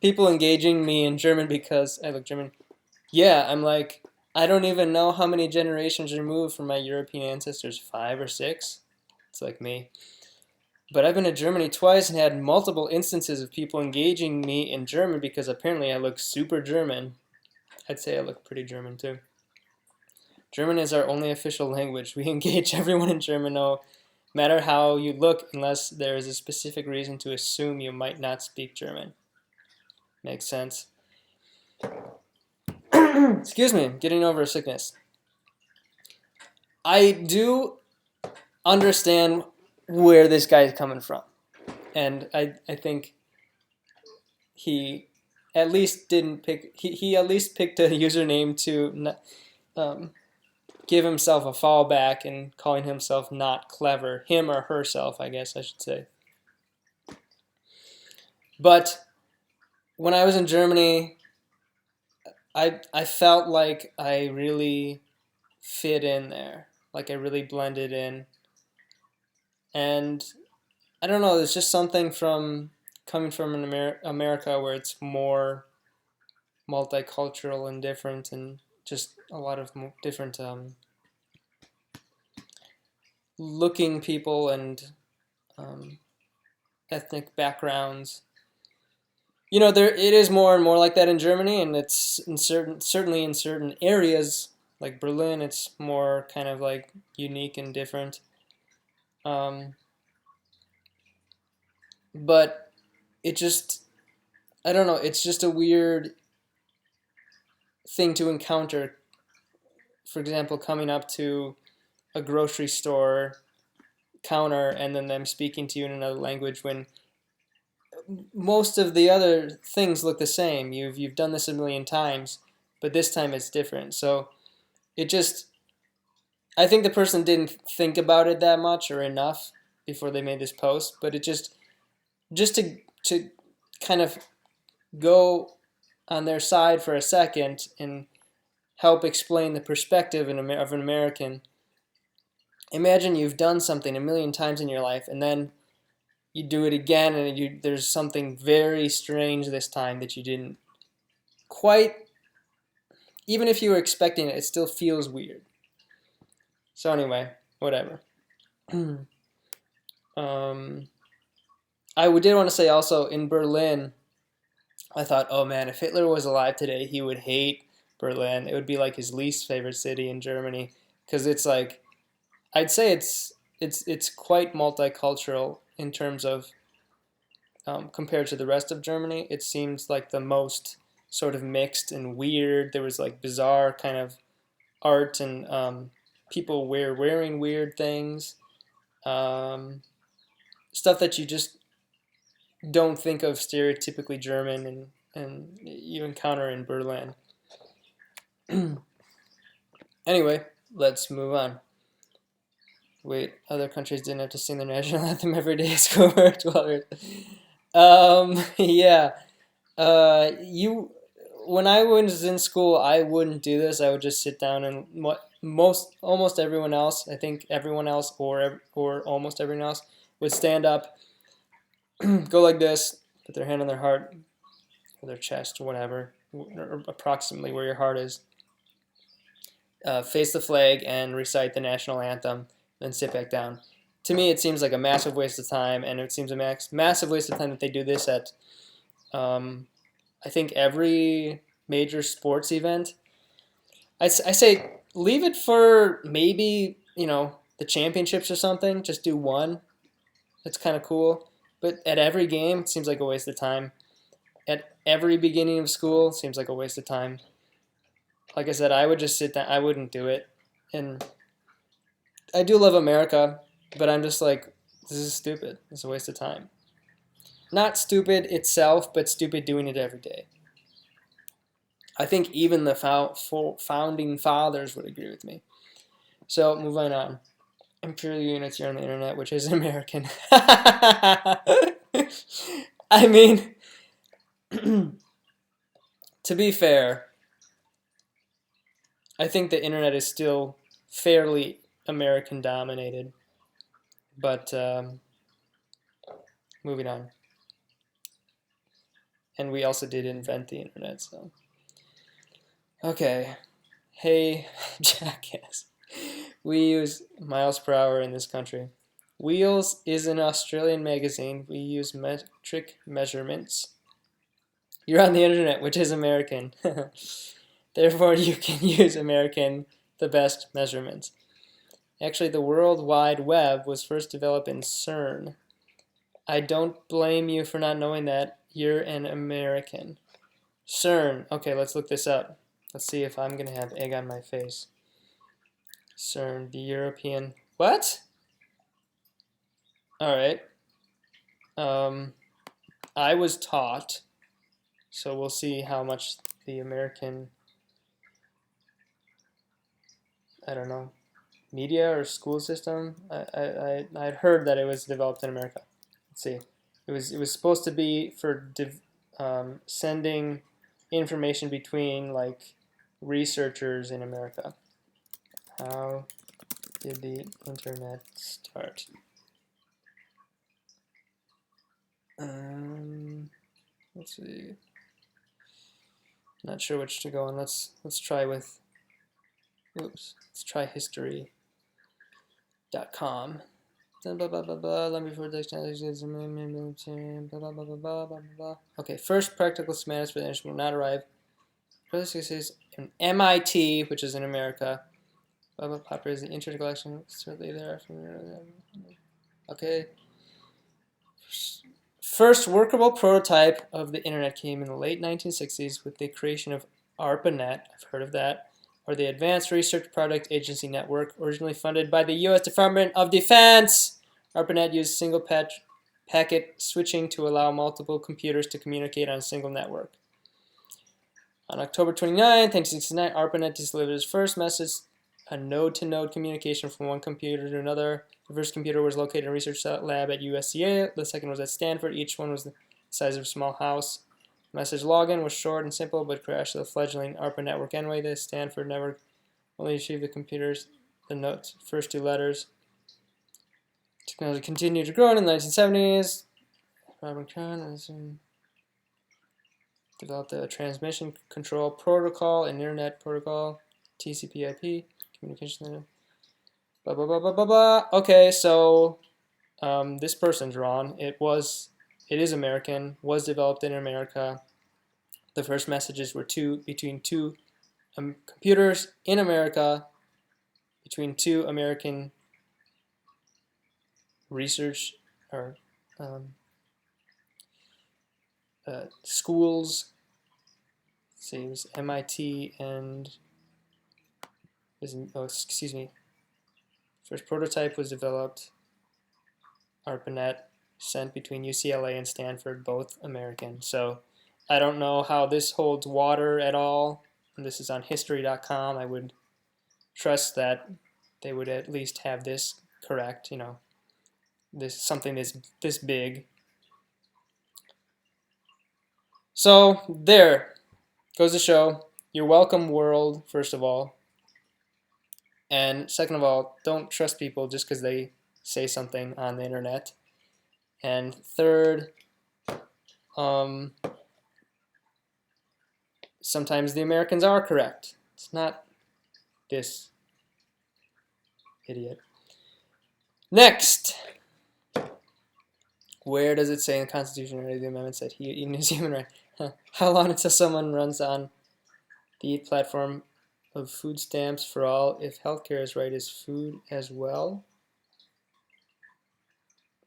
People engaging me in German because I look German. Yeah, I'm like, I don't even know how many generations removed from my European ancestors, 5 or 6. It's like me. But I've been to Germany twice and had multiple instances of people engaging me in German because apparently I look super German. I'd say I look pretty German too. German is our only official language. We engage everyone in German no matter how you look unless there is a specific reason to assume you might not speak German. Makes sense. Excuse me, getting over a sickness. I do understand where this guy is coming from. And I think he at least didn't pick, he at least picked a username to um, give himself a fallback and calling himself not clever. Him or herself, I guess I should say. But when I was in Germany, I felt like I really fit in there. Like I really blended in. And I don't know, there's just something from coming from America where it's more multicultural and different and just a lot of different looking people and um, ethnic backgrounds. You know, there it is more and more like that in Germany, and it's in certainly in certain areas like Berlin, it's more kind of like unique and different. Um, but it just, I don't know, it's just a weird thing to encounter. For example, coming up to a grocery store counter and then them speaking to you in another language when most of the other things look the same. You've done this a million times, but this time it's different. So it just, I think the person didn't think about it that much or enough before they made this post, but it just to kind of go on their side for a second and help explain the perspective of an American. Imagine you've done something a million times in your life and then you do it again and there's something very strange this time that you didn't quite, even if you were expecting it, it still feels weird. So anyway, whatever. um, I did want to say also in Berlin, I thought, oh man, if Hitler was alive today, he would hate Berlin. It would be like his least favorite city in Germany because it's like, I'd say it's quite multicultural in terms of compared to the rest of Germany. It seems like the most sort of mixed and weird. There was like bizarre kind of art and people wearing weird things, um, stuff that you just don't think of stereotypically German and you encounter in Berlin. Anyway, let's move on. Wait, other countries didn't have to sing their national anthem every day at school for 12 years. Yeah. You, when I was in school, I wouldn't do this. I would just sit down and almost everyone else, I think everyone else or almost everyone else would stand up, go like this, put their hand on their heart or their chest or whatever, or approximately where your heart is, face the flag and recite the national anthem, then sit back down. To me, it seems like a massive waste of time, and it seems a massive waste of time that they do this at, um, I think, every major sports event. I say leave it for maybe, the championships or something. Just do one. That's kind of cool. But at every game, it seems like a waste of time. At every beginning of school, it seems like a waste of time. Like I said, I would just sit down. I wouldn't do it. And I do love America, but I'm just like, this is stupid. It's a waste of time. Not stupid itself, but stupid doing it every day. I think even the founding fathers would agree with me. So, moving on. Imperial units here on the internet, which is American. I mean, to be fair, I think the internet is still fairly American dominated. But moving on. And we also did invent the internet, so. Okay. Hey, jackass. We use miles per hour in this country. Wheels is an Australian magazine. We use metric measurements. You're on the internet, which is American. Therefore, you can use American, the best measurements. Actually, the World Wide Web was first developed in CERN. I don't blame you for not knowing that. You're an American. CERN. Okay, let's look this up. Let's see if I'm going to have egg on my face. CERN, the European... What? Alright. I was taught, so we'll see how much the American, I don't know, media or school system. I'd heard that it was developed in America. Let's see. It was supposed to be for sending information between like researchers in America. How did the internet start? Let's see. Not sure which to go on. Let's try with. Oops. Let's try history.com. Blah blah blah blah. Let me before technology. Blah blah blah blah blah blah blah. Okay. First practical schematics for the instrument will not arrive. First is in MIT, which is in America. Blah blah. Popular is the internet collection. Certainly there. Okay. First workable prototype of the internet came in the late 1960s with the creation of ARPANET, I've heard of that, or the Advanced Research Product Agency Network, originally funded by the U.S. Department of Defense. ARPANET used single packet switching to allow multiple computers to communicate on a single network. On October 29, 1969, ARPANET delivered its first message, a node-to-node communication from one computer to another. The first computer was located in a research lab at USCA. The second was at Stanford. Each one was the size of a small house. The message login was short and simple, but crashed the fledgling ARPA network anyway. The Stanford network only achieved the computers, the notes, first two letters. Technology continued to grow in the 1970s. Robin Kahn developed a transmission control protocol, an internet protocol, TCP/IP. Communication. Blah blah blah blah blah blah. Okay, so this person's wrong. It is American. Was developed in America. The first messages were between two computers in America, between two American research or schools. Let's see, it was MIT and. Excuse me. First prototype was developed, ARPANET, sent between UCLA and Stanford, both American. So I don't know how this holds water at all. And this is on history.com. I would trust that they would at least have this correct, this something this big. So there goes the show. You're welcome, world, first of all. And second of all, don't trust people just because they say something on the internet. And third, sometimes the Americans are correct. It's not this idiot. Next, where does it say in the Constitution or the amendment that eating is human right? How long until someone runs on the platform of food stamps for all if healthcare is right is food as well?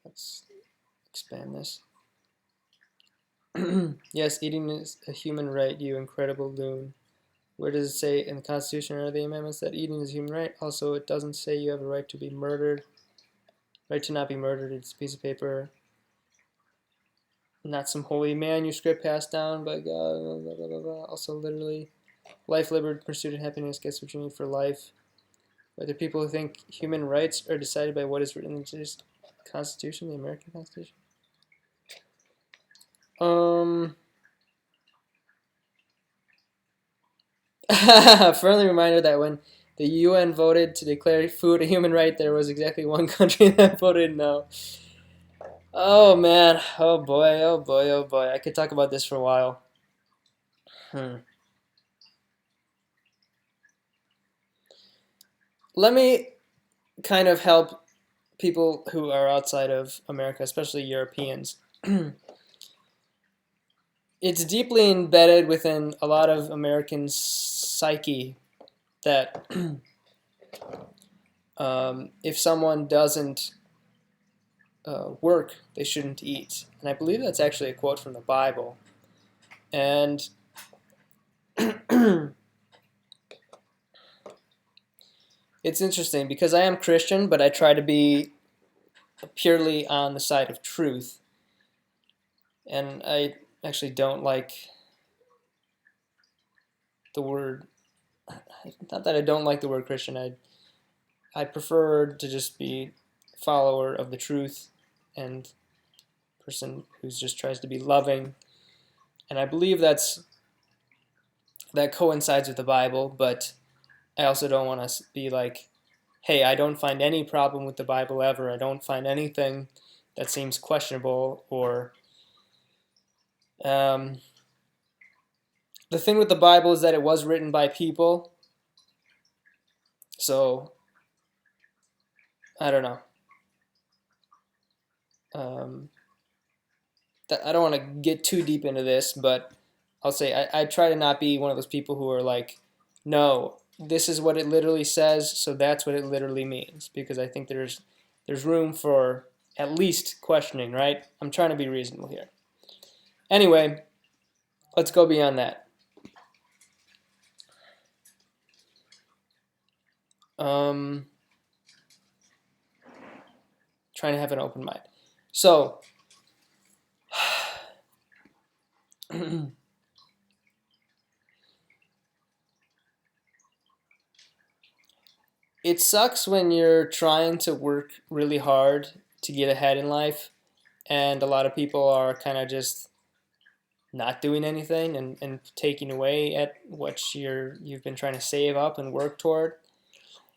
Let's expand this. Yes, eating is a human right, you incredible loon. Where does it say in the Constitution or the amendments that eating is a human right? Also, it doesn't say you have a right to be murdered. Right to not be murdered, it's a piece of paper. Not some holy manuscript passed down by God. Blah, blah, blah, blah. Also, literally, life, liberty, pursuit, and happiness gets what you need for life. Whether people who think human rights are decided by what is written in the Constitution, the American Constitution. Friendly reminder that when the UN voted to declare food a human right, there was exactly one country that voted no. Oh man, oh boy, oh boy, oh boy. I could talk about this for a while. Hmm. Let me kind of help people who are outside of America, especially Europeans. It's deeply embedded within a lot of Americans' psyche that if someone doesn't work, they shouldn't eat. And I believe that's actually a quote from the Bible. And it's interesting because I am Christian, but I try to be purely on the side of truth. And I actually don't like the word, not that I don't like the word Christian, I prefer to just be a follower of the truth and person who just tries to be loving. And I believe that coincides with the Bible, but I also don't want to be like, hey, I don't find any problem with the Bible ever. I don't find anything that seems questionable. Or um, the thing with the Bible is that it was written by people, so I don't know. Um, I don't want to get too deep into this, but I'll say I try to not be one of those people who are like, no, this is what it literally says, so that's what it literally means, because I think there's room for at least questioning, right? I'm trying to be reasonable here. Anyway, let's go beyond that. Um, Trying to have an open mind. So, it sucks when you're trying to work really hard to get ahead in life, and a lot of people are kind of just not doing anything and taking away at what you've been trying to save up and work toward.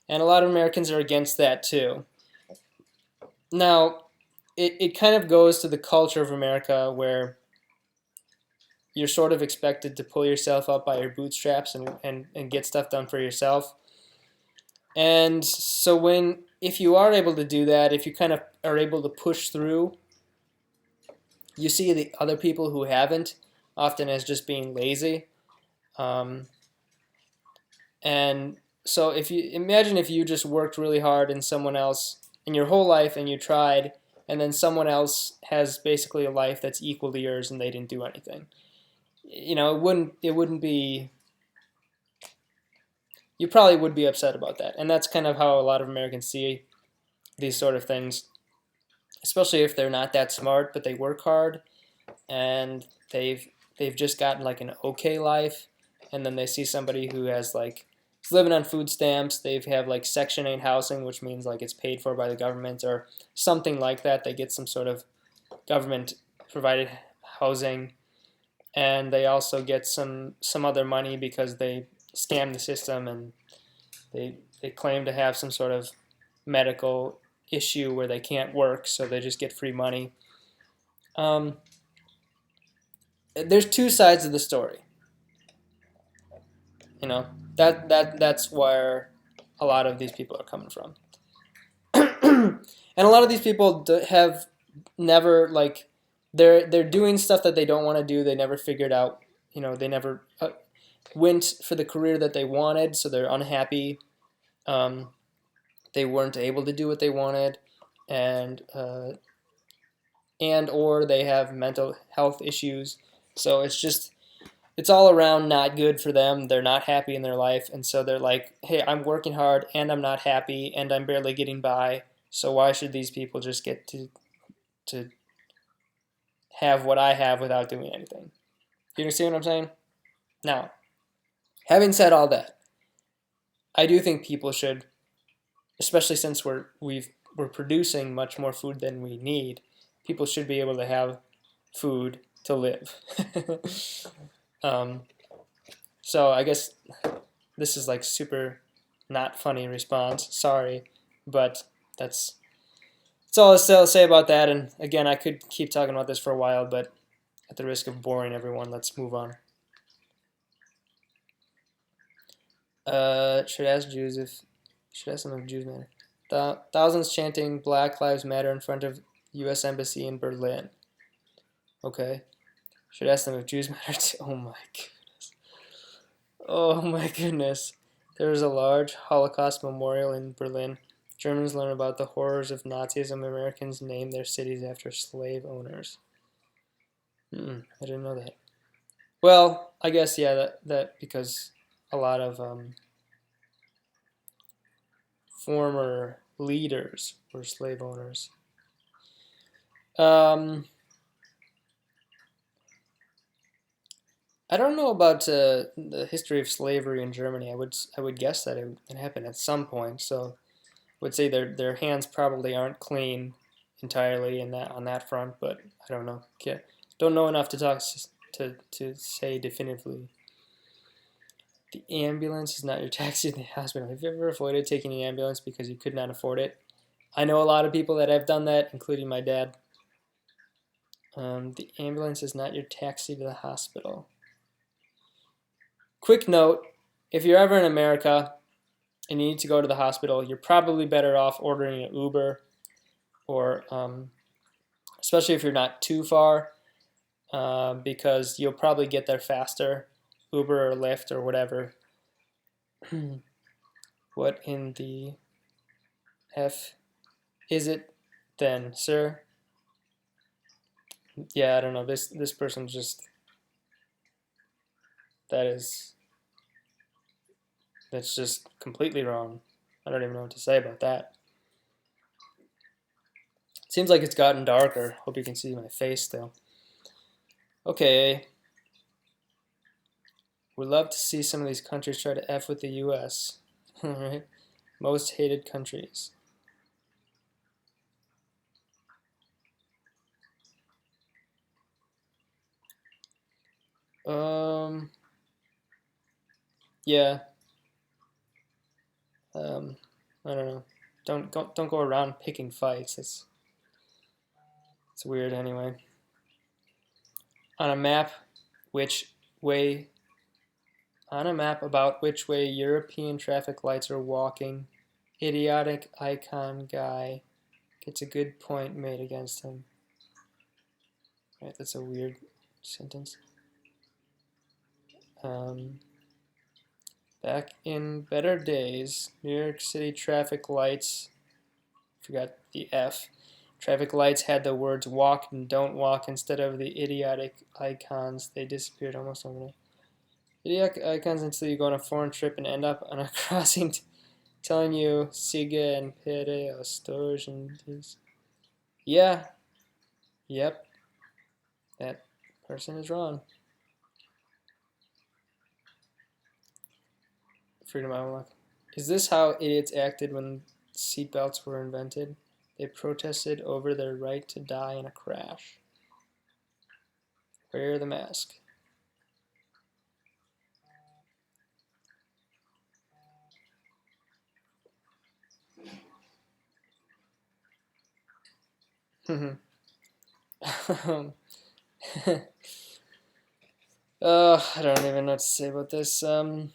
And a lot of Americans are against that too. Now, it kind of goes to the culture of America where you're sort of expected to pull yourself up by your bootstraps and get stuff done for yourself. And so if you are able to do that, if you kind of are able to push through, you see the other people who haven't often as just being lazy. Um, and so if you imagine if you just worked really hard and someone else in your whole life and you tried, and then someone else has basically a life that's equal to yours and they didn't do anything. It wouldn't be, you probably would be upset about that. And that's kind of how a lot of Americans see these sort of things, especially if they're not that smart, but they work hard and they've just gotten like an okay life, and then they see somebody who has like is living on food stamps. They have like Section 8 housing, which means like it's paid for by the government or something like that. They get some sort of government provided housing, and they also get some other money because they scam the system, and they claim to have some sort of medical issue where they can't work, so they just get free money. Um, there's two sides of the story. You know, that's where a lot of these people are coming from. And a lot of these people have never like they're doing stuff that they don't want to do. They never figured out. They never went for the career that they wanted, so they're unhappy. Um, they weren't able to do what they wanted, and or they have mental health issues. So it's all around not good for them. They're not happy in their life, and so they're like, hey, I'm working hard and I'm not happy and I'm barely getting by. So why should these people just get to have what I have without doing anything? You understand what I'm saying? Now, having said all that, I do think people should, especially since we're producing much more food than we need, people should be able to have food to live. um, so I guess this is like super not funny response. Sorry, but that's That's all I'll say about that. And again, I could keep talking about this for a while, but at the risk of boring everyone, let's move on. Should ask them if Jews matter. Thousands chanting Black Lives Matter in front of U.S. Embassy in Berlin. Okay. Should ask them if Jews matter too. Oh my goodness. Oh my goodness. There is a large Holocaust memorial in Berlin. Germans learn about the horrors of Nazism. Americans name their cities after slave owners. I didn't know that. Well, I guess, yeah, that because a lot of former leaders were slave owners. I don't know about the history of slavery in Germany. I would guess that it happened at some point. So I would say their hands probably aren't clean entirely in that on that front. But I don't know. Don't know enough to talk to say definitively. The ambulance is not your taxi to the hospital. Have you ever avoided taking the ambulance because you could not afford it? I know a lot of people that have done that, including my dad. The ambulance is not your taxi to the hospital. Quick note, if you're ever in America and you need to go to the hospital, you're probably better off ordering an Uber, or especially if you're not too far, because you'll probably get there faster. Uber or Lyft or whatever. What in the F is it then, sir? Yeah, I don't know. This person just that's just completely wrong. I don't even know what to say about that. Seems like it's gotten darker. Hope you can see my face still. Okay. Would love to see some of these countries try to F with the US. Alright. Most hated countries. Yeah. I don't know. Don't go around picking fights. It's weird anyway. On a map, which way on a map about which way European traffic lights are walking, idiotic icon guy gets a good point made against him. Right, that's a weird sentence. Back in better days, New York City traffic lights, forgot the F, traffic lights had the words walk and don't walk instead of the idiotic icons. They disappeared almost overnight. Idiotic icons until you go on a foreign trip and end up on a crossing telling you sigue and pere o storage and this. Yeah. Yep. That person is wrong. Freedom Outlook. Is this how idiots acted when seatbelts were invented? They protested over their right to die in a crash. Wear the mask. I don't even know what to say about this. I'm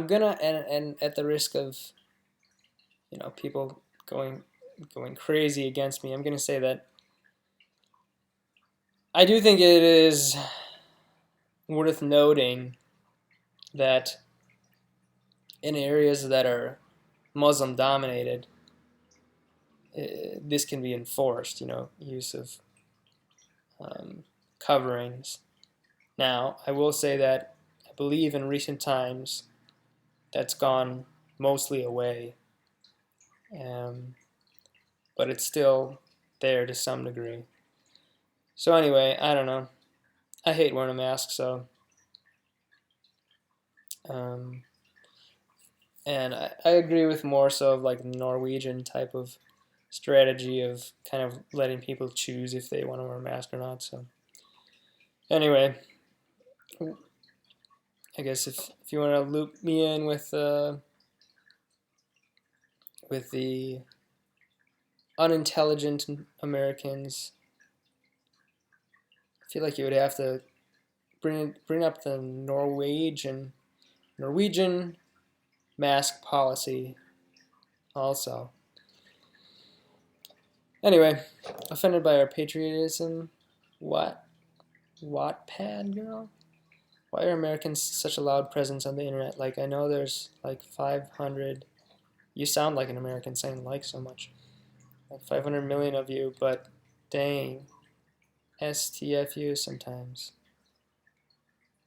gonna and at the risk of people going crazy against me, I'm gonna say that I do think it is worth noting that in areas that are Muslim dominated, this can be enforced. Use of coverings. Now, I will say that I believe in recent times that's gone mostly away, but it's still there to some degree. So anyway, I don't know. I hate wearing a mask, so and I agree with more so of like Norwegian type of strategy of kind of letting people choose if they want to wear a mask or not. So anyway, I guess if you want to loop me in with the unintelligent Americans, I feel like you would have to bring up the Norwegian mask policy also. Anyway, offended by our patriotism. What? Wattpad girl? Why are Americans such a loud presence on the internet? Like, I know there's like 500. You sound like an American saying like so much. Like 500 million of you, but dang. STFU sometimes.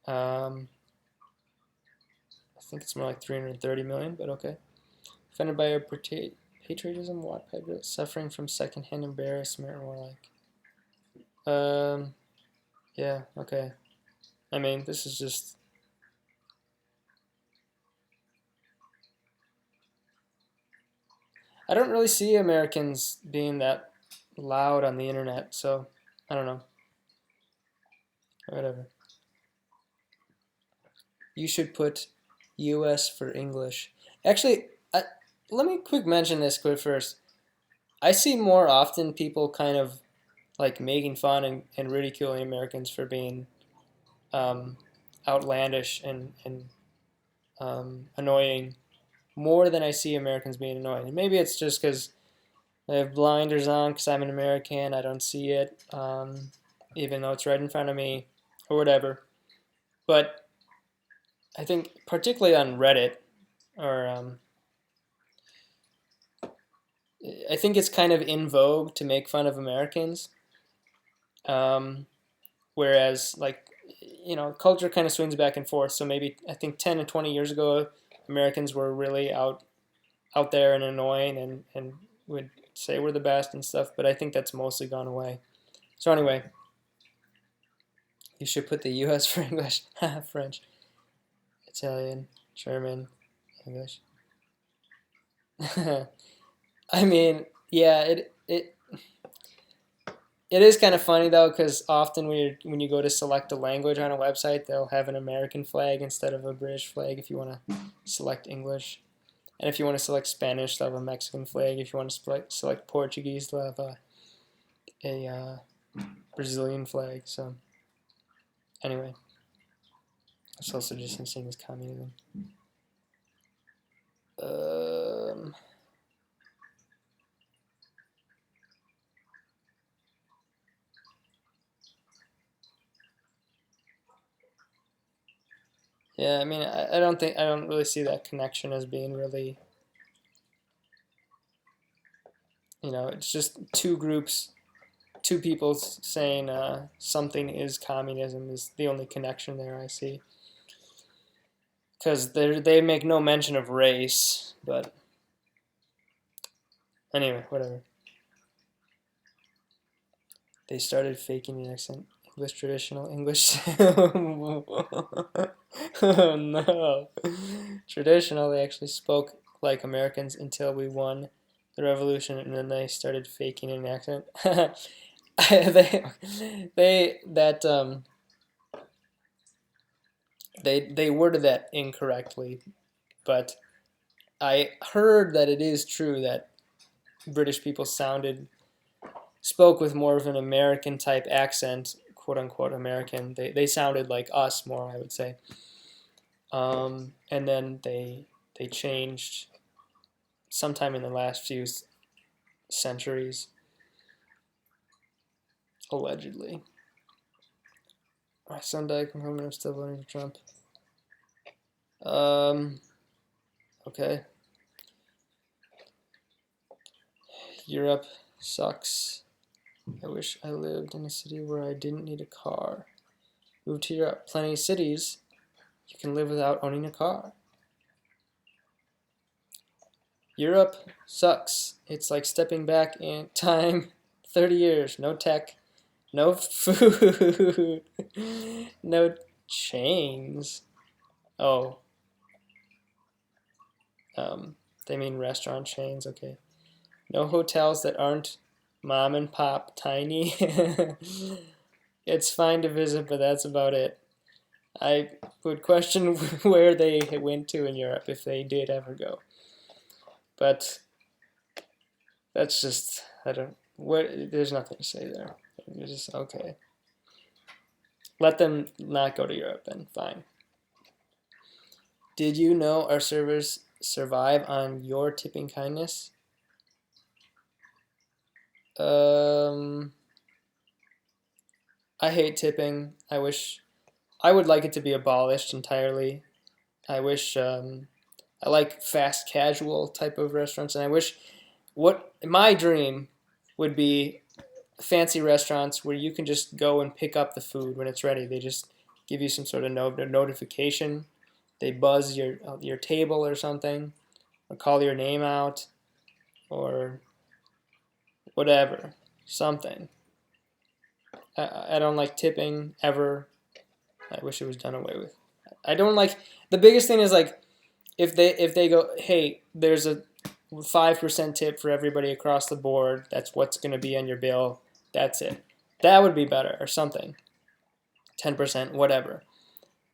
I think it's more like 330 million, but okay. Offended by our patriotism, Wattpad, suffering from secondhand embarrassment, or like, yeah, okay. I mean, this is just. I don't really see Americans being that loud on the internet, so I don't know. Whatever. You should put US for English. Actually, let me quick mention this quick first. I see more often people kind of like making fun and ridiculing Americans for being outlandish and annoying more than I see Americans being annoying. And maybe it's just because I have blinders on because I'm an American. I don't see it, even though it's right in front of me or whatever. But I think particularly on Reddit, or I think it's kind of in vogue to make fun of Americans. Whereas, like, culture kind of swings back and forth. So maybe I think 10 and 20 years ago, Americans were really out there and annoying and would say we're the best and stuff. But I think that's mostly gone away. So anyway, you should put the U.S. for English, French, Italian, German, English. I mean, yeah, it is kind of funny though, because often when you go to select a language on a website, they'll have an American flag instead of a British flag if you want to select English. And if you want to select Spanish, they'll have a Mexican flag. If you want to select Portuguese, they'll have a Brazilian flag. So anyway, social distancing is communism. Yeah, I mean, I don't really see that connection as being really, it's just two groups, two people saying something is communism is the only connection there I see. Because they make no mention of race, but anyway, whatever. They started faking an accent. English traditional English. Oh no. Traditional, they actually spoke like Americans until we won the revolution, and then they started faking an accent. they that they worded that incorrectly, but I heard that it is true that British people spoke with more of an American type accent, quote unquote American. They sounded like us more, I would say. And then they changed sometime in the last few centuries, allegedly. My son died from home and I'm still voting for Trump. Okay. Europe sucks. I wish I lived in a city where I didn't need a car. Move to Europe. Plenty of cities you can live without owning a car. Europe sucks. It's like stepping back in time 30 years. No tech, no food, no chains. Oh, they mean restaurant chains, okay. No hotels that aren't mom and pop tiny. It's fine to visit, but that's about it. I would question where they went to in Europe if they did ever go. But that's just, I don't, there's nothing to say there. It's just, okay. Let them not go to Europe then, fine. Did you know our servers survive on your tipping kindness? I hate tipping. I would like it to be abolished entirely. I wish, I like fast casual type of restaurants, and I wish, what my dream would be fancy restaurants where you can just go and pick up the food when it's ready. They just give you some sort of notification. They buzz your table or something, or call your name out, or whatever, something. I don't like tipping ever. I wish it was done away with. I don't like, the biggest thing is like if they go, hey, there's a 5% tip for everybody across the board. That's what's going to be on your bill. That's it. That would be better, or something. 10%, whatever.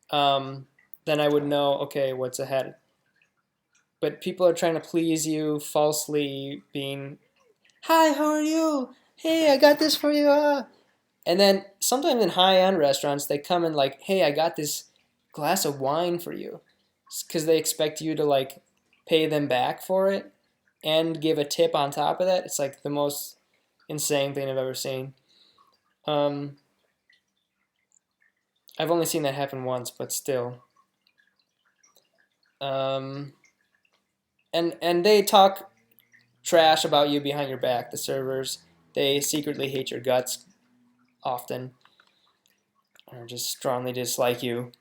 Then I would know, okay, what's ahead. But people are trying to please you, falsely being, hi, how are you? Hey, I got this for you. And then sometimes in high-end restaurants, they come in like, hey, I got this glass of wine for you. Because they expect you to like pay them back for it and give a tip on top of that. It's like the most insane thing I've ever seen. I've only seen that happen once, but still. And they talk trash about you behind your back, the servers. They secretly hate your guts often, or just strongly dislike you.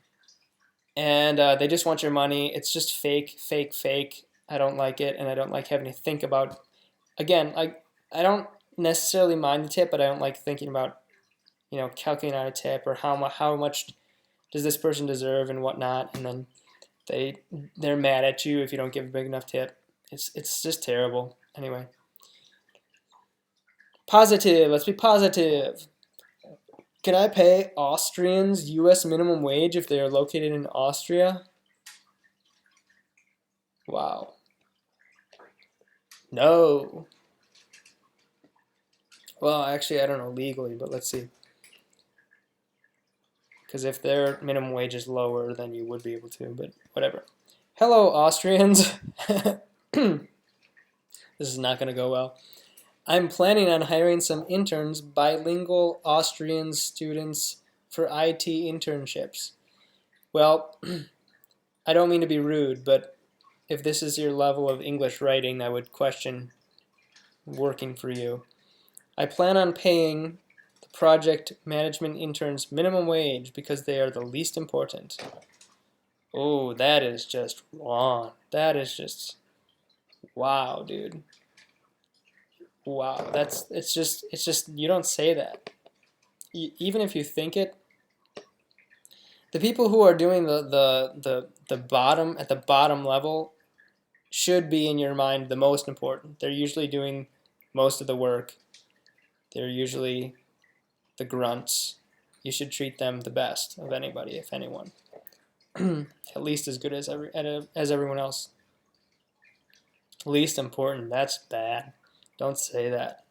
And they just want your money. It's just fake, fake, fake. I don't like it, and I don't like having to think about. Again, I don't necessarily mind the tip, but I don't like thinking about, calculating out a tip or how much does this person deserve and whatnot, and then they're mad at you if you don't give a big enough tip. It's just terrible. Anyway, positive. Let's be positive. Can I pay Austrians U.S. minimum wage if they are located in Austria? Wow. No. Well, actually, I don't know legally, but let's see. Because if their minimum wage is lower, then you would be able to, but whatever. Hello, Austrians. This is not going to go well. I'm planning on hiring some interns, bilingual Austrian students for IT internships. Well, I don't mean to be rude, but if this is your level of English writing, I would question working for you. I plan on paying the project management interns minimum wage because they are the least important. Oh, that is just wrong. That is just, wow, dude. Wow, it's just, you don't say that. Even if you think it, the people who are doing the bottom, at the bottom level, should be in your mind the most important. They're usually doing most of the work. They're usually the grunts. You should treat them the best of anybody, if anyone. At least as good as everyone else. Least important, that's bad. Don't say that.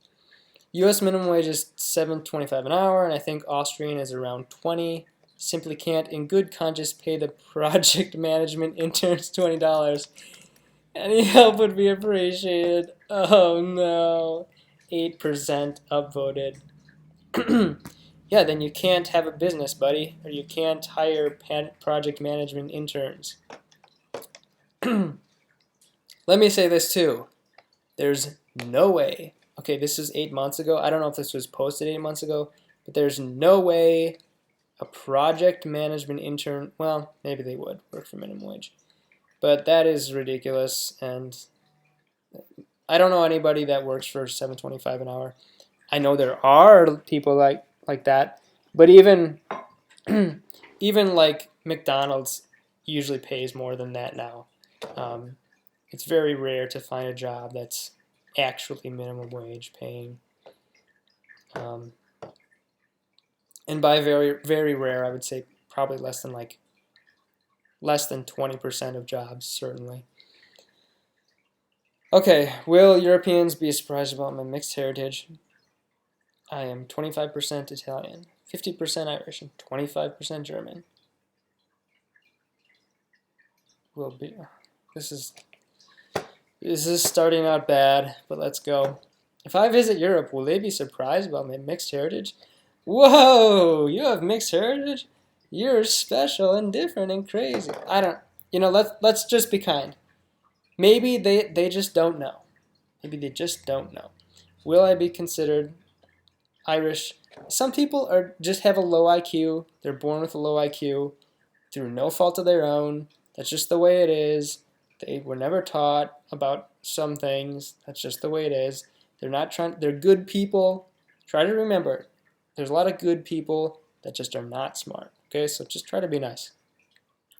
U.S. minimum wage is $7.25 an hour, and I think Austrian is around 20. Simply can't, in good conscience, pay the project management interns $20. Any help would be appreciated. Oh no. 8% upvoted. Yeah, then you can't have a business, buddy, or you can't hire project management interns. Let me say this too. There's no way. Okay, this is 8 months ago. I don't know if this was posted 8 months ago, but there's no way a project management intern, well, maybe they would work for minimum wage. But that is ridiculous, and I don't know anybody that works for $7.25 an hour. I know there are people like that, but even even like McDonald's usually pays more than that now. It's very rare to find a job that's actually minimum wage paying. And by very, very rare, I would say probably less than 20% of jobs, certainly. Okay, will Europeans be surprised about my mixed heritage? I am 25% Italian, 50% Irish, and 25% German. Will be. This is starting out bad, but let's go. If I visit Europe, will they be surprised about my mixed heritage? Whoa, you have mixed heritage? You're special and different and crazy. I don't, let's just be kind. Maybe they just don't know. Maybe they just don't know. Will I be considered Irish? Some people just have a low IQ. They're born with a low IQ through no fault of their own. That's just the way it is. They were never taught about some things. That's just the way it is. They're good people. Try to remember, there's a lot of good people that just are not smart. Okay, so just try to be nice.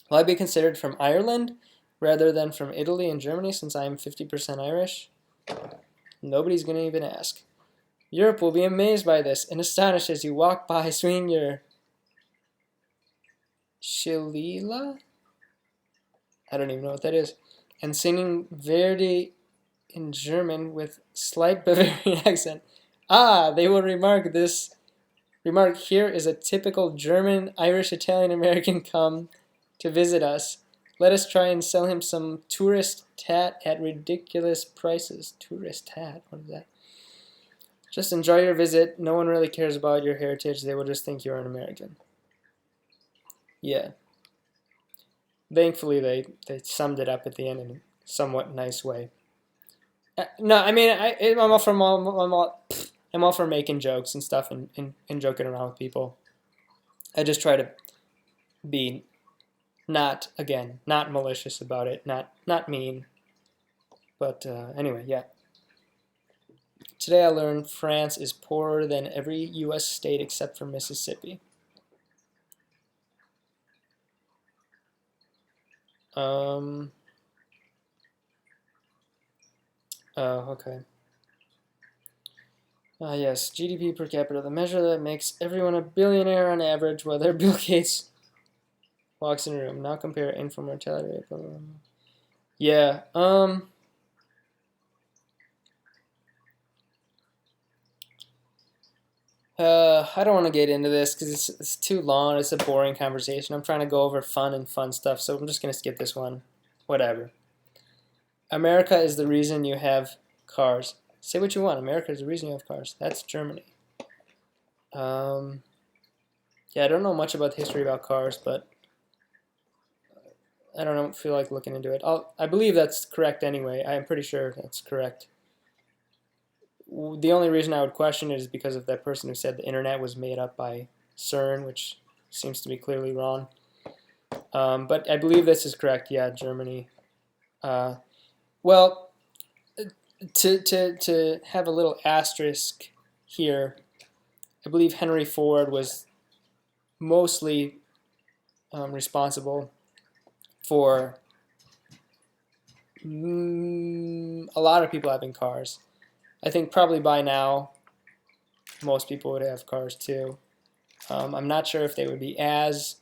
Will I be considered from Ireland rather than from Italy and Germany since I am 50% Irish? Nobody's going to even ask. Europe will be amazed by this and astonished as you walk by swinging your shillelagh? I don't even know what that is. And singing Verdi in German with slight Bavarian accent. Ah, they will remark here is a typical German, Irish, Italian American come to visit us. Let us try and sell him some tourist tat at ridiculous prices. Tourist tat? What is that? Just enjoy your visit. No one really cares about your heritage. They will just think you're an American. Yeah. Thankfully, they summed it up at the end in a somewhat nice way. No, I mean, I'm all for making jokes and stuff and joking around with people. I just try to be not malicious about it, not mean. But anyway, yeah. Today I learned France is poorer than every U.S. state except for Mississippi. Okay. Yes, GDP per capita, the measure that makes everyone a billionaire on average, whether Bill Gates walks in a room. Now compare infant mortality rate. Blah, blah, blah. Yeah, I don't want to get into this because it's too long. It's a boring conversation. I'm trying to go over fun stuff, so I'm just going to skip this one. Whatever. America is the reason you have cars. Say what you want. America is the reason you have cars. That's Germany. Yeah, I don't know much about the history about cars, but I don't feel like looking into it. I believe that's correct anyway. I'm pretty sure that's correct. The only reason I would question it is because of that person who said the internet was made up by CERN, which seems to be clearly wrong. But I believe this is correct. Yeah, Germany. Well, to have a little asterisk here, I believe Henry Ford was mostly responsible for a lot of people having cars. I think probably by now most people would have cars too. I'm not sure if they would be as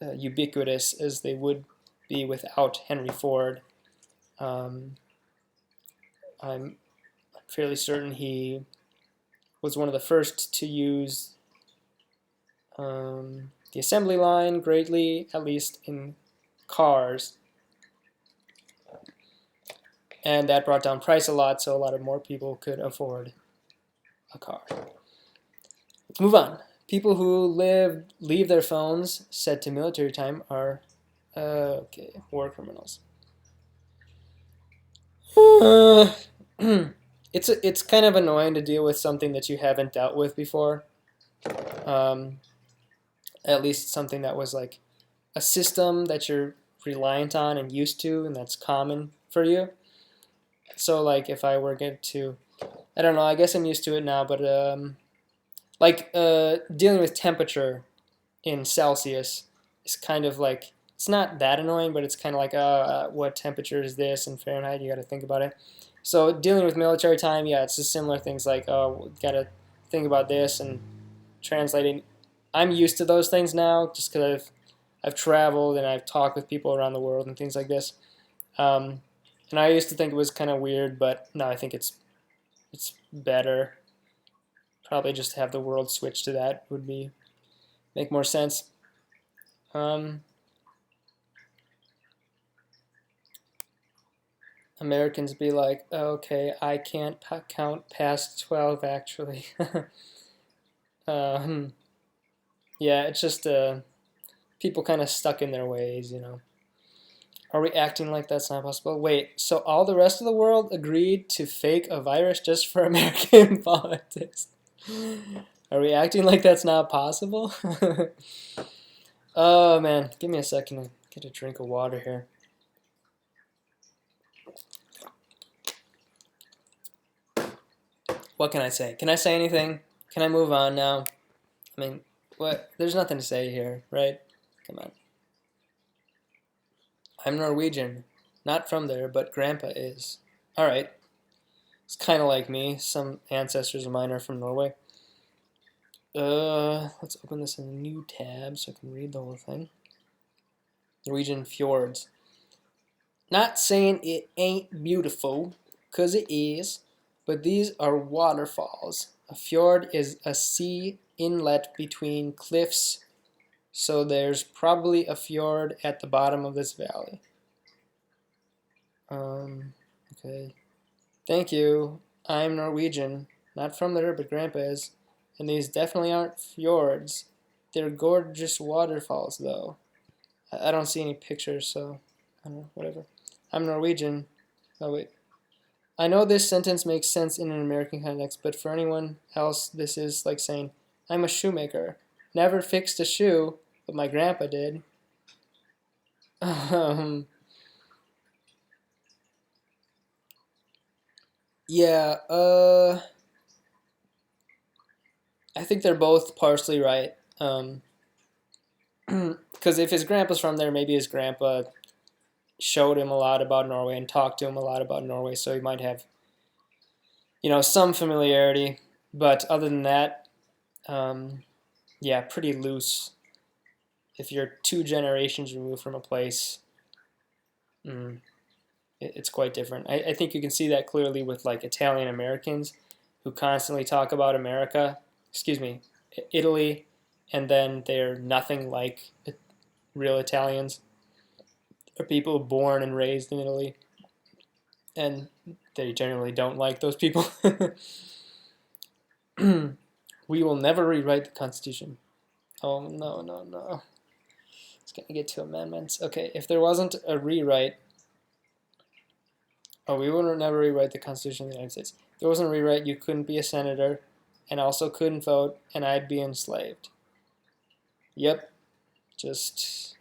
ubiquitous as they would be without Henry Ford. I'm fairly certain he was one of the first to use the assembly line greatly, at least in cars. And that brought down price a lot, so a lot of more people could afford a car. Let's move on. People who leave their phones set to military time are war criminals. It's kind of annoying to deal with something that you haven't dealt with before. At least something that was like a system that you're reliant on and used to, and that's common for you. So like if I were to, I don't know, I guess I'm used to it now, but dealing with temperature in Celsius is kind of like, it's not that annoying, but it's kind of like, what temperature is this in Fahrenheit? You got to think about it. So dealing with military time, yeah, it's just similar things like, oh, got to think about this and translating. I'm used to those things now just because I've traveled and I've talked with people around the world and things like this. Um, and I used to think it was kind of weird, but no, I think it's better. Probably just have the world switch to that would make more sense. Americans be like, okay, I can't count past 12 actually. um, yeah, it's just people kind of stuck in their ways, you know. Are we acting like that's not possible? Wait, so all the rest of the world agreed to fake a virus just for American politics? Are we acting like that's not possible? Oh man, give me a second to get a drink of water here. What can I say? Can I say anything? Can I move on now? I mean, what? There's nothing to say here, right? Come on. I'm Norwegian. Not from there, but Grandpa is. Alright. It's kind of like me. Some ancestors of mine are from Norway. Let's open this in a new tab so I can read the whole thing. Norwegian fjords. Not saying it ain't beautiful, 'cause it is, but these are waterfalls. A fjord is a sea inlet between cliffs, so there's probably a fjord at the bottom of this valley. Okay. Thank you. I'm Norwegian. Not from there, but Grandpa is. And these definitely aren't fjords. They're gorgeous waterfalls, though. I don't see any pictures, so I don't know, whatever. I'm Norwegian. Oh, wait. I know this sentence makes sense in an American context, but for anyone else, this is like saying, I'm a shoemaker. Never fixed a shoe, but my grandpa did. Yeah, I think they're both partially right. Because if his grandpa's from there, maybe his grandpa showed him a lot about Norway and talked to him a lot about Norway, so he might have, some familiarity. But other than that, yeah, pretty loose. If you're 2 generations removed from a place, it's quite different. I think you can see that clearly with like Italian Americans who constantly talk about America, Italy, and then they're nothing like real Italians or people born and raised in Italy, and they generally don't like those people. We will never rewrite the Constitution. Oh, no, no, no. It's going to get to amendments. Okay, if there wasn't a rewrite, we would never rewrite the Constitution of the United States. If there wasn't a rewrite, you couldn't be a senator and also couldn't vote, and I'd be enslaved. Yep, just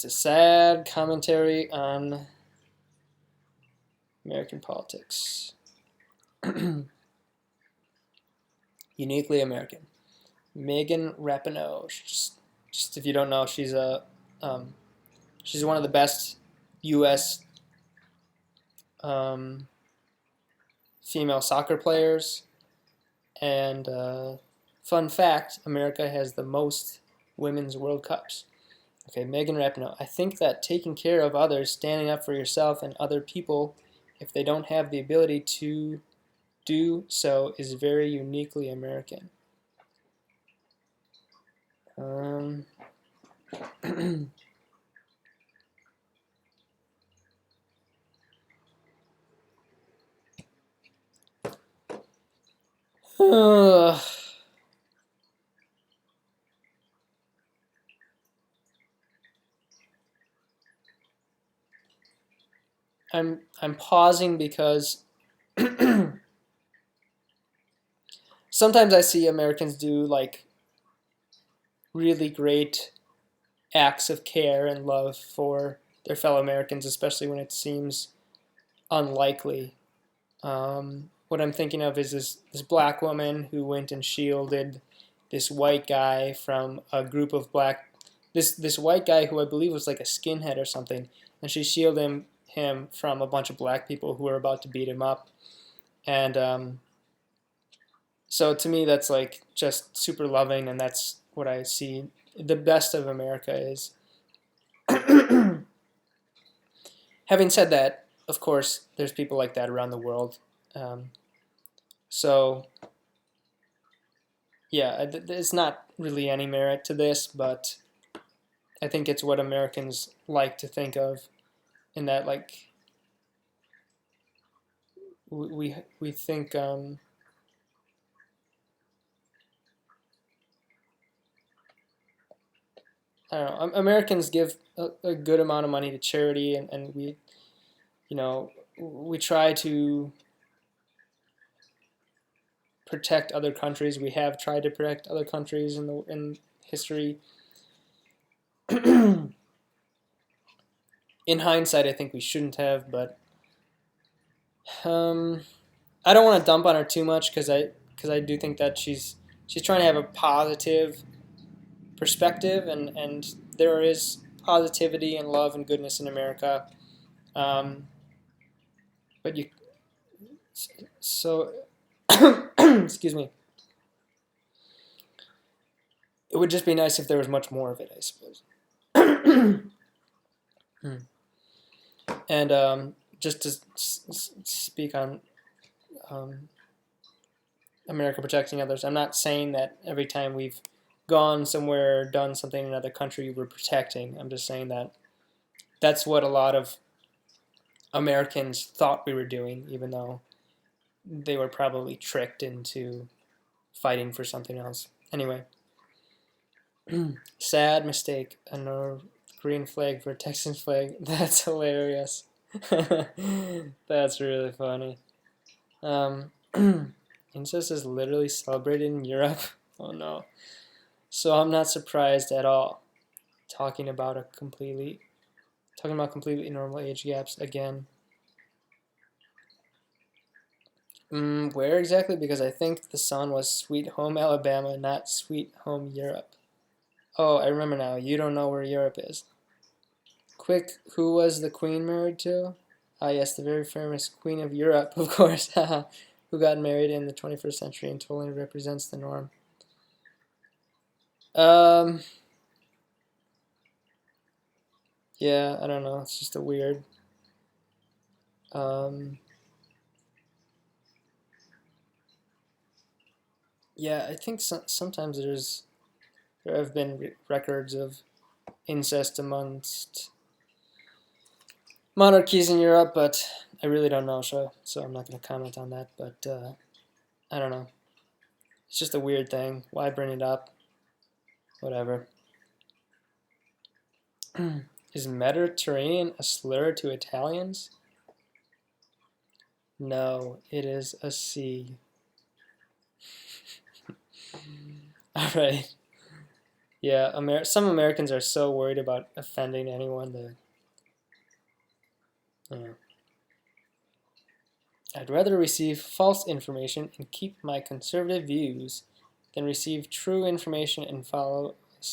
a sad commentary on American politics. Uniquely American. Megan Rapinoe. Just if you don't know, she's one of the best U.S. Female soccer players. And fun fact, America has the most women's World Cups. Okay, Megan Rapinoe. I think that taking care of others, standing up for yourself and other people, if they don't have the ability to do so, is very uniquely American. I'm pausing because sometimes I see Americans do like really great acts of care and love for their fellow Americans, especially when it seems unlikely. What I'm thinking of is this black woman who went and shielded this white guy from a group of black this white guy who I believe was like a skinhead or something, and she shielded him from a bunch of black people who were about to beat him up. And so to me, that's like just super loving, and that's what I see the best of America is. Having said that, of course, there's people like that around the world. So yeah, there's not really any merit to this, but I think it's what Americans like to think of, in that like we think I don't know, Americans give a good amount of money to charity, and we, you know, we try to protect other countries. We have tried to protect other countries in history. In hindsight, I think we shouldn't have, but I don't want to dump on her too much because I do think that she's trying to have a positive perspective, and there is positivity and love and goodness in America. Um, but you so excuse me. It would just be nice if there was much more of it, I suppose. And just to speak on um, America protecting others, I'm not saying that every time we've gone somewhere, done something in another country, we're protecting. I'm just saying that that's what a lot of Americans thought we were doing, even though they were probably tricked into fighting for something else. Anyway, sad mistake. A green flag for a Texan flag. That's hilarious. That's really funny. Um, incest is literally celebrated in Europe. Oh no. So I'm not surprised at all. Talking about completely normal age gaps again. Where exactly? Because I think the song was Sweet Home Alabama, not Sweet Home Europe. Oh, I remember now. You don't know where Europe is. Quick, who was the queen married to? Ah, yes, the very famous Queen of Europe, of course, who got married in the 21st century and totally represents the norm. Um, yeah, I don't know. It's just a weird. Um, yeah, I think sometimes there have been records of incest amongst monarchies in Europe, but I really don't know, so I'm not going to comment on that. But I don't know. It's just a weird thing. Why bring it up? Whatever. Is Mediterranean a slur to Italians? No, it is a sea. All right. Yeah, some Americans are so worried about offending anyone that, you know. I'd rather receive false information and keep my conservative views than receive true information and follow a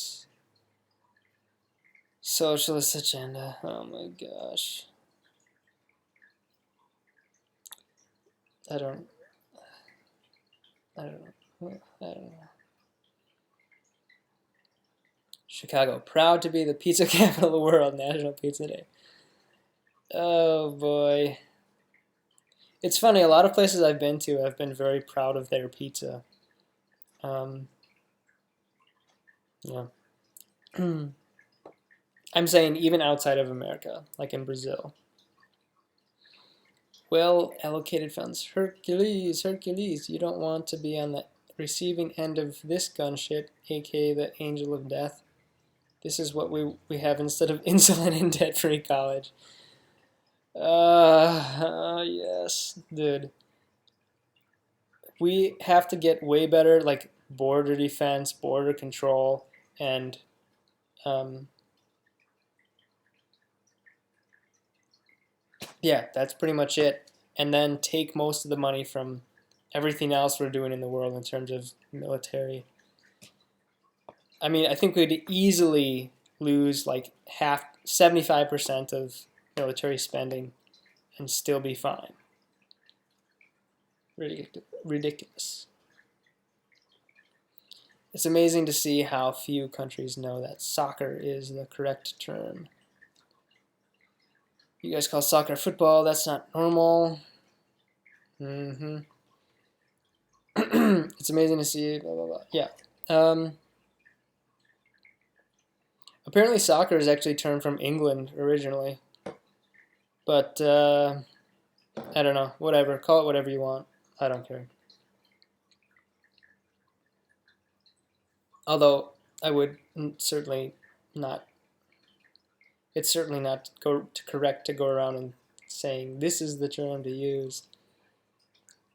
socialist agenda. Oh my gosh. I don't I don't know. I don't know. Chicago, proud to be the pizza capital of the world, National Pizza Day. Oh boy. It's funny, a lot of places I've been to have been very proud of their pizza. Um, yeah. I'm saying even outside of America, like in Brazil. Well allocated funds. Hercules, Hercules, you don't want to be on the receiving end of this gunship, aka the angel of death. This is what we have instead of insulin and debt-free college. Yes, dude. We have to get way better, like border defense, border control, and um, yeah, that's pretty much it. And then take most of the money from everything else we're doing in the world in terms of military. I mean, I think we'd easily lose like 75% of military spending and still be fine. Ridiculous. It's amazing to see how few countries know that soccer is the correct term. You guys call soccer football, that's not normal. It's amazing to see, blah, blah, blah. Yeah. Apparently soccer is actually termed from England originally. But, I don't know. Whatever. Call it whatever you want. I don't care. Although, I would certainly not... It's certainly not correct to go around and saying, this is the term to use.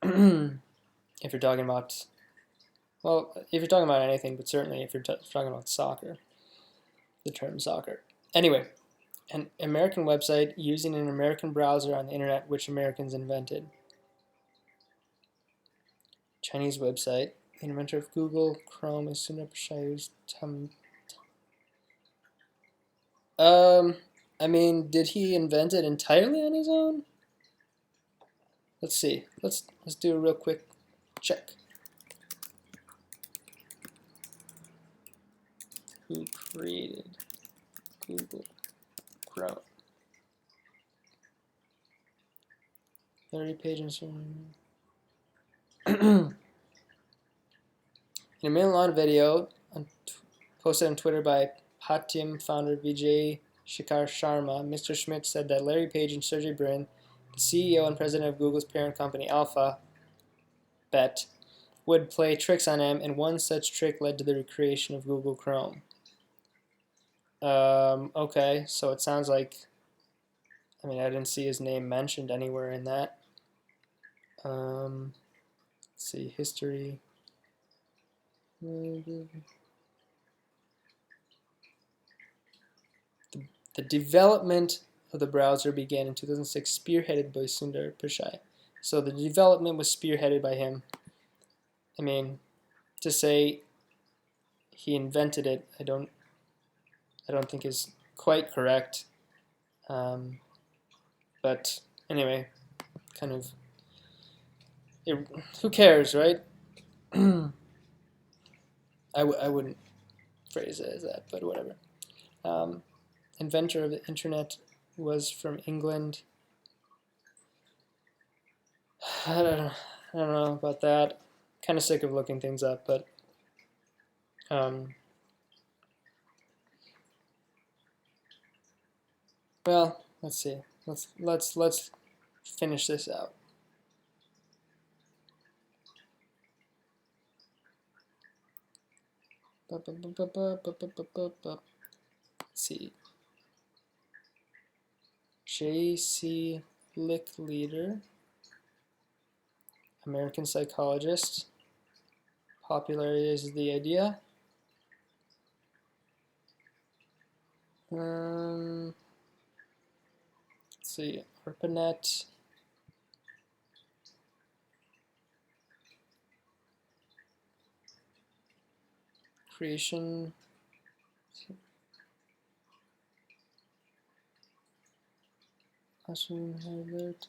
If you're talking about... Well, if you're talking about anything, but certainly if you're talking about soccer. The term soccer. Anyway, an American website using an American browser on the internet which Americans invented. Chinese website. The inventor of Google Chrome is Sundar Pichai's I mean, did he invent it entirely on his own? Let's see. Let's do a real quick check. Who created Google Chrome? 30 pages. In a minute-long video posted on Twitter by Paytm founder Vijay Shekhar Sharma, Mr. Schmidt said that Larry Page and Sergey Brin, the CEO and president of Google's parent company Alphabet, would play tricks on him, and one such trick led to the creation of Google Chrome. Okay, so it sounds like, I mean, I didn't see his name mentioned anywhere in that. Let's see, history. The development of the browser began in 2006, spearheaded by Sundar Pichai. So the development was spearheaded by him. I mean, to say he invented it, I don't think is quite correct. But anyway, kind of, who cares, right? I wouldn't phrase it as that, but whatever. Inventor of the internet was from England. I don't know about that. Kind of sick of looking things up, but well, let's see. Let's finish this out. Let's see. J.C. Licklider, American psychologist, popularized the idea. Let's see, ARPANET. Creation. Alert.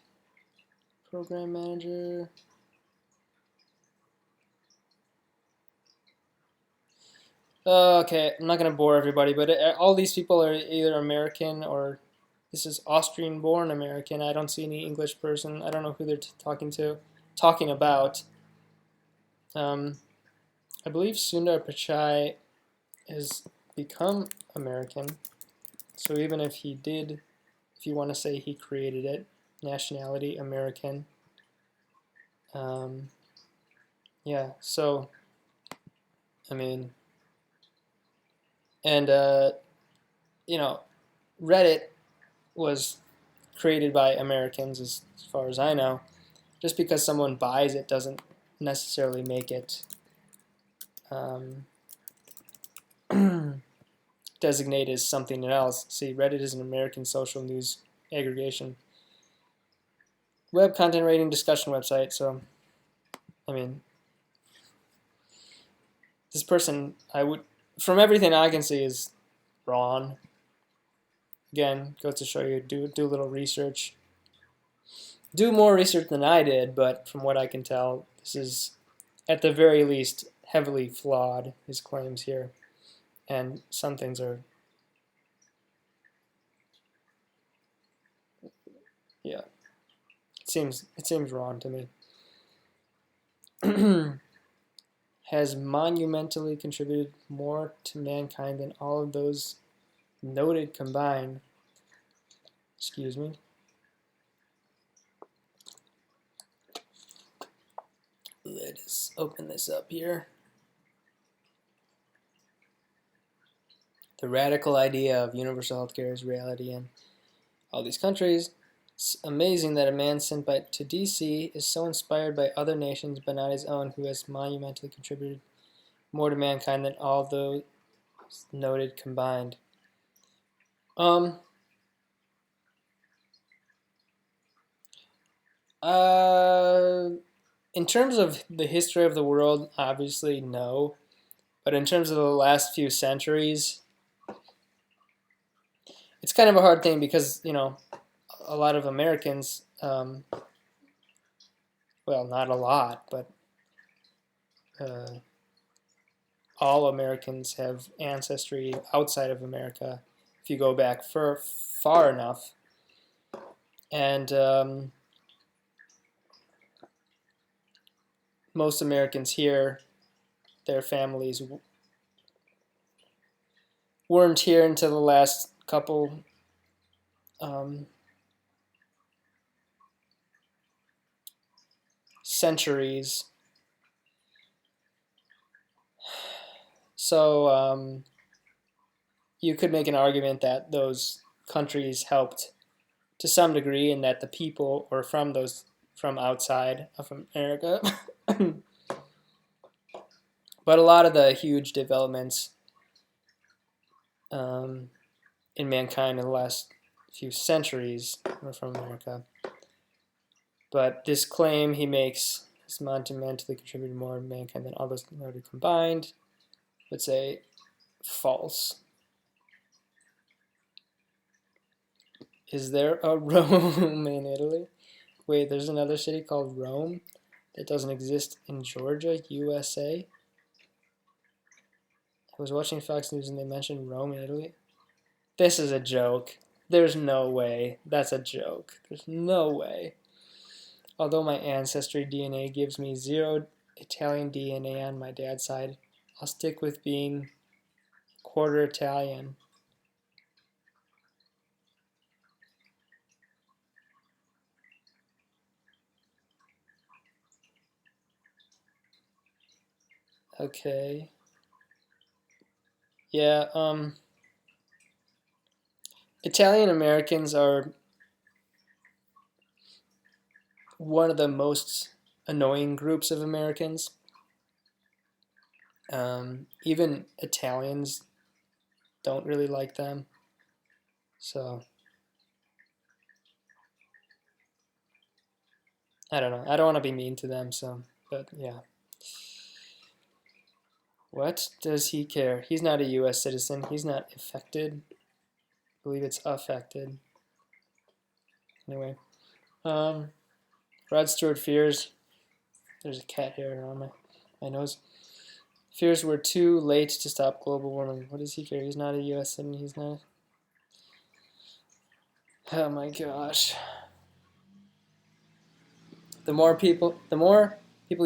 Program manager. Okay, I'm not going to bore everybody, but all these people are either American or this is Austrian-born American. I don't see any English person. I don't know who they're talking about. I believe Sundar Pichai has become American. So even if he did, if you want to say he created it, nationality American. Yeah, so, I mean, and, you know, Reddit was created by Americans as far as I know. Just because someone buys it doesn't necessarily make it designated as something else. See, Reddit is an American social news aggregation. Web content rating discussion website, so, I mean, this person, from everything I can see, is wrong. Again, goes to show you, do a little research. Do more research than I did, but from what I can tell, this is, at the very least, heavily flawed, his claims here. And some things are, yeah, it seems wrong to me. Has monumentally contributed more to mankind than all of those noted combined. Excuse me. Let us open this up here. The radical idea of universal healthcare is reality in all these countries. It's amazing that a man sent to DC is so inspired by other nations but not his own, who has monumentally contributed more to mankind than all those noted combined. In terms of the history of the world, obviously no. But in terms of the last few centuries, it's kind of a hard thing because, you know, a lot of Americans, well, not a lot, but all Americans have ancestry outside of America if you go back far enough. And most Americans here, their families weren't here until the last couple centuries. So you could make an argument that those countries helped to some degree, and that the people were from outside of America. But a lot of the huge developments in mankind in the last few centuries were from America. But this claim he makes has monumentally contributed more to mankind than all those already combined. Would say false. Is there a Rome in Italy? Wait, there's another city called Rome that doesn't exist in Georgia, USA? I was watching Fox News and they mentioned Rome in Italy. This is a joke. There's no way. That's a joke. There's no way. Although my ancestry DNA gives me 0 Italian DNA on my dad's side, I'll stick with being quarter Italian. Okay. Yeah, Italian Americans are one of the most annoying groups of Americans. Even Italians don't really like them. So, I don't know. I don't want to be mean to them, so, but yeah. What does he care? He's not a U.S. citizen. He's not affected. I believe it's affected. Anyway. Rod Stewart fears. There's a cat hair on my nose. Fears we're too late to stop global warming. What does he care? He's not a U.S. citizen. He's not. Oh my gosh. The more people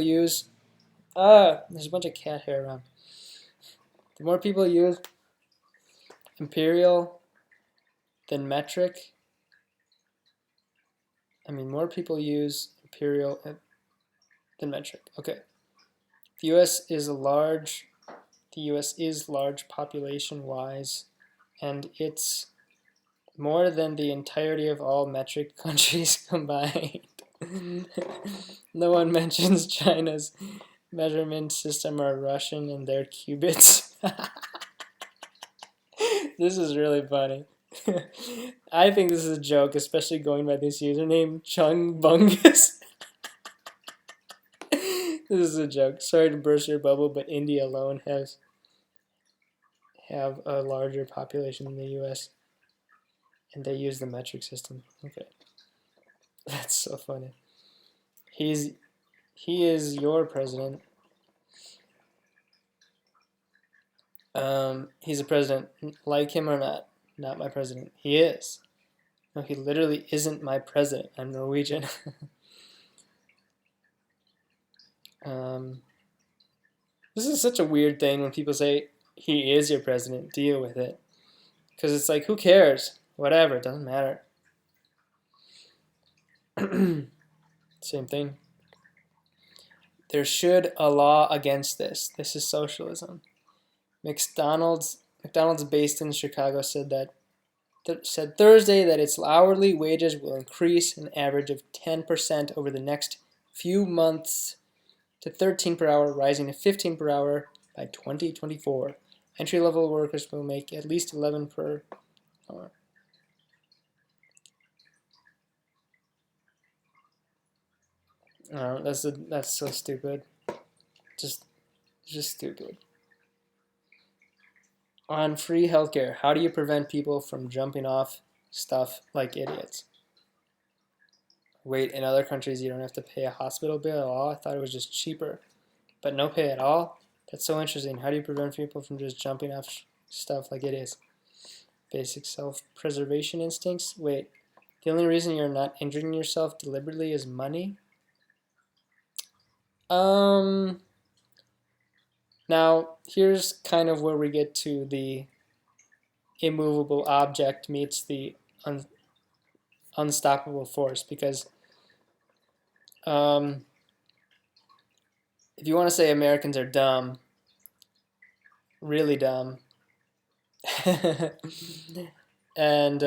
use. There's a bunch of cat hair around. The more people use imperial than metric. More people use imperial than metric. Okay. The U.S. is large population-wise, and it's more than the entirety of all metric countries combined. No one mentions China's measurement system or Russian and their qubits. This is really funny. I think this is a joke, especially going by this username, Chung Bungus. This is a joke. Sorry to burst your bubble, but India alone have a larger population than the U.S. and they use the metric system. Okay, that's so funny. He is your president. He's a president, like him or not. Not my president. He is. No, he literally isn't my president. I'm Norwegian. This is such a weird thing when people say he is your president. Deal with it, because it's like, who cares? Whatever, it doesn't matter. Same thing. There should a law against this. This is socialism. McDonald's based in Chicago said Thursday that its hourly wages will increase an average of 10% over the next few months to 13 per hour, rising to 15 per hour by 2024. Entry-level workers will make at least 11 per hour. That's so stupid. Just stupid. On free healthcare, how do you prevent people from jumping off stuff like idiots? Wait, in other countries you don't have to pay a hospital bill at all? I thought it was just cheaper. But no pay at all? That's so interesting. How do you prevent people from just jumping off stuff like idiots? Basic self-preservation instincts? Wait, the only reason you're not injuring yourself deliberately is money? Now, here's kind of where we get to the immovable object meets the unstoppable force, because if you want to say Americans are dumb, really dumb, and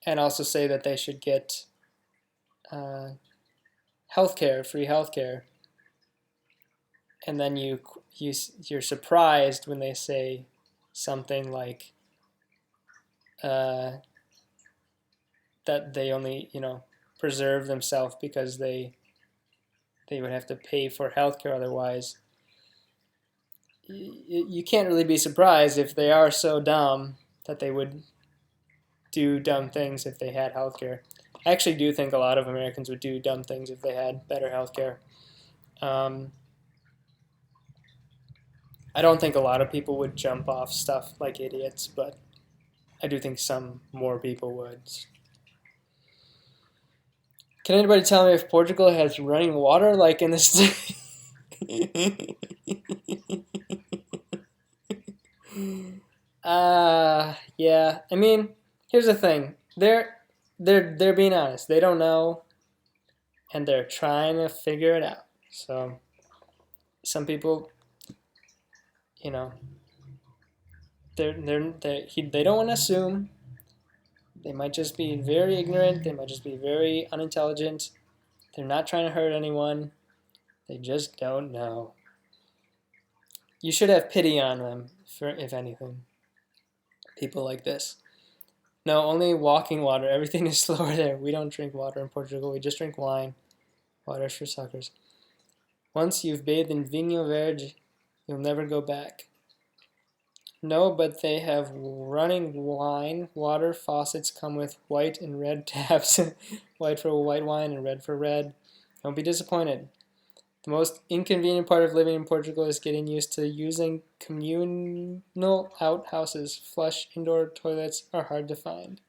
also say that they should get healthcare, free healthcare, and then you're surprised when they say something like that they only preserve themselves because they would have to pay for healthcare otherwise. You can't really be surprised if they are so dumb that they would do dumb things if they had healthcare. I actually do think a lot of Americans would do dumb things if they had better healthcare. I don't think a lot of people would jump off stuff like idiots, but I do think some more people would. Can anybody tell me if Portugal has running water like in this? Yeah. I mean, here's the thing. They're being honest. They don't know, and they're trying to figure it out. So, some people, they don't want to assume. They might just be very ignorant. They might just be very unintelligent. They're not trying to hurt anyone. They just don't know. You should have pity on them, if anything. People like this. No, only walking water. Everything is slower there. We don't drink water in Portugal. We just drink wine. Water's for suckers. Once you've bathed in Vinho Verde, you'll never go back. No, but they have running wine. Water faucets come with white and red taps. White for white wine and red for red. Don't be disappointed. The most inconvenient part of living in Portugal is getting used to using communal outhouses. Flush indoor toilets are hard to find.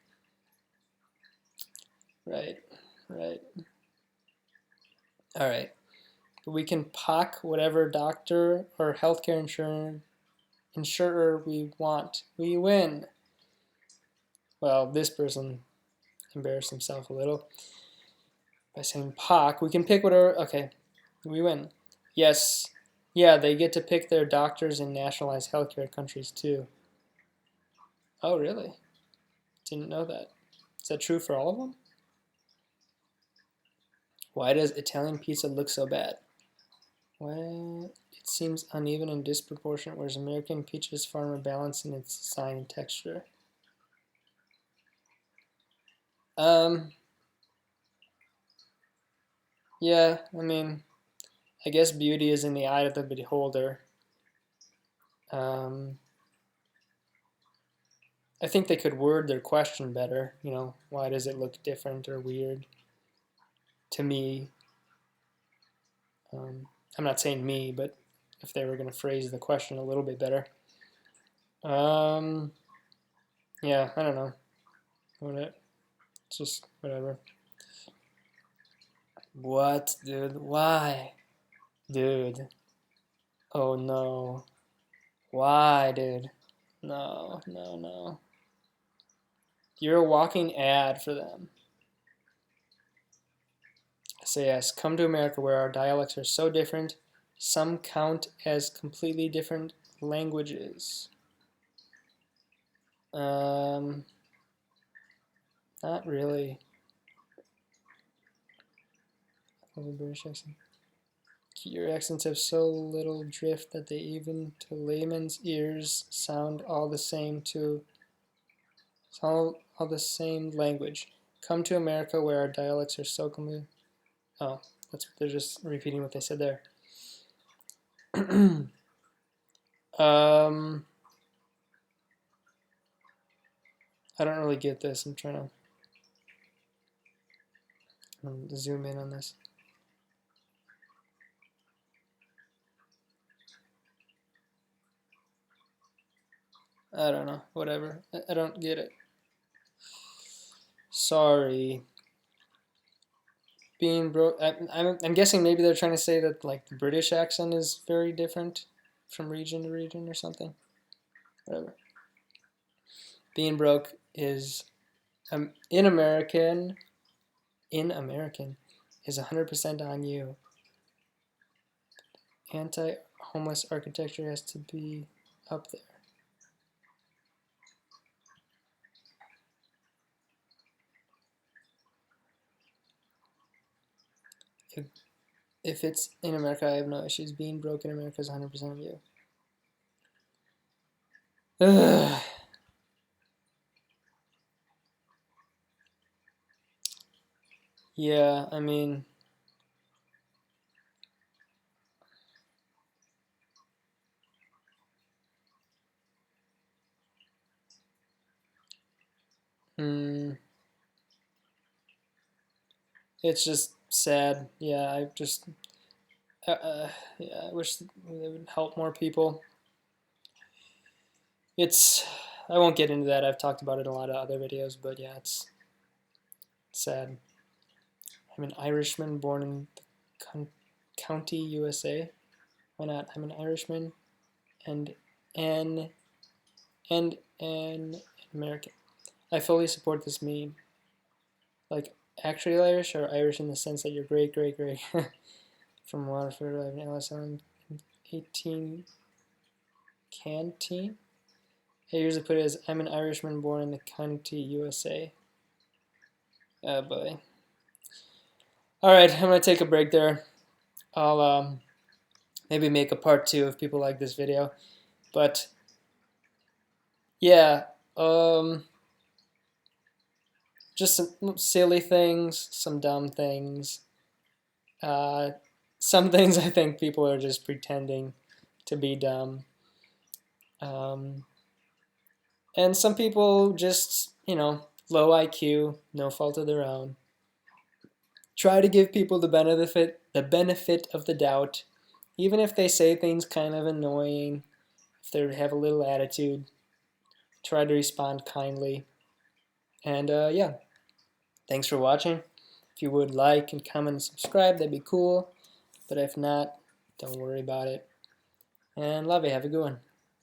Right. All right. But we can pock whatever doctor or healthcare insurer we want. We win. Well, this person embarrassed himself a little by saying pock. We can pick whatever. Okay. We win. Yes. Yeah, they get to pick their doctors in nationalized healthcare countries too. Oh, really? Didn't know that. Is that true for all of them? Why does Italian pizza look so bad? Well, it seems uneven and disproportionate, whereas American pizza is far more balanced in its design and texture. Yeah, I mean, I guess beauty is in the eye of the beholder. I think they could word their question better. You know, why does it look different or weird to me? I'm not saying me, but if they were going to phrase the question a little bit better. Yeah, I don't know. It's just whatever. What, dude? Why? Dude. Oh no. Why, dude? No, no, no. You're a walking ad for them. So yes, come to America where our dialects are so different, some count as completely different languages. Not really. Of a British accent. Your accents have so little drift that they even to layman's ears sound all the same to all the same language. Come to America where our dialects are so complete. Oh, they're just repeating what they said there. I don't really get this. I'm trying to zoom in on this. I don't know. Whatever. I don't get it. Sorry. Being broke. I'm guessing maybe they're trying to say that like the British accent is very different from region to region or something. Whatever. Being broke is in American is 100% on you. Anti-homeless architecture has to be up there. If it's in America, I have no issues. Being broke in America is 100% of you. Ugh. Yeah, I mean, it's just sad. Yeah, yeah, I wish they would help more people. I won't get into that. I've talked about it in a lot of other videos, but yeah, it's sad. I'm an Irishman born in the county, USA. Why not? I'm an Irishman and an American. I fully support this meme. Like, actually Irish or Irish in the sense that you're great from Waterford. I have an LSL in 18 canteen. I usually put it as I'm an Irishman born in the county, USA. Oh boy. Alright, I'm going to take a break there. I'll maybe make a part 2 if people like this video. But yeah, just some silly things, some dumb things. Some things I think people are just pretending to be dumb. And some people just, low IQ, no fault of their own. Try to give people the benefit of the doubt, even if they say things kind of annoying, if they have a little attitude. Try to respond kindly. And yeah, thanks for watching. If you would like and comment and subscribe, that'd be cool. But if not, don't worry about it. And love you. Have a good one.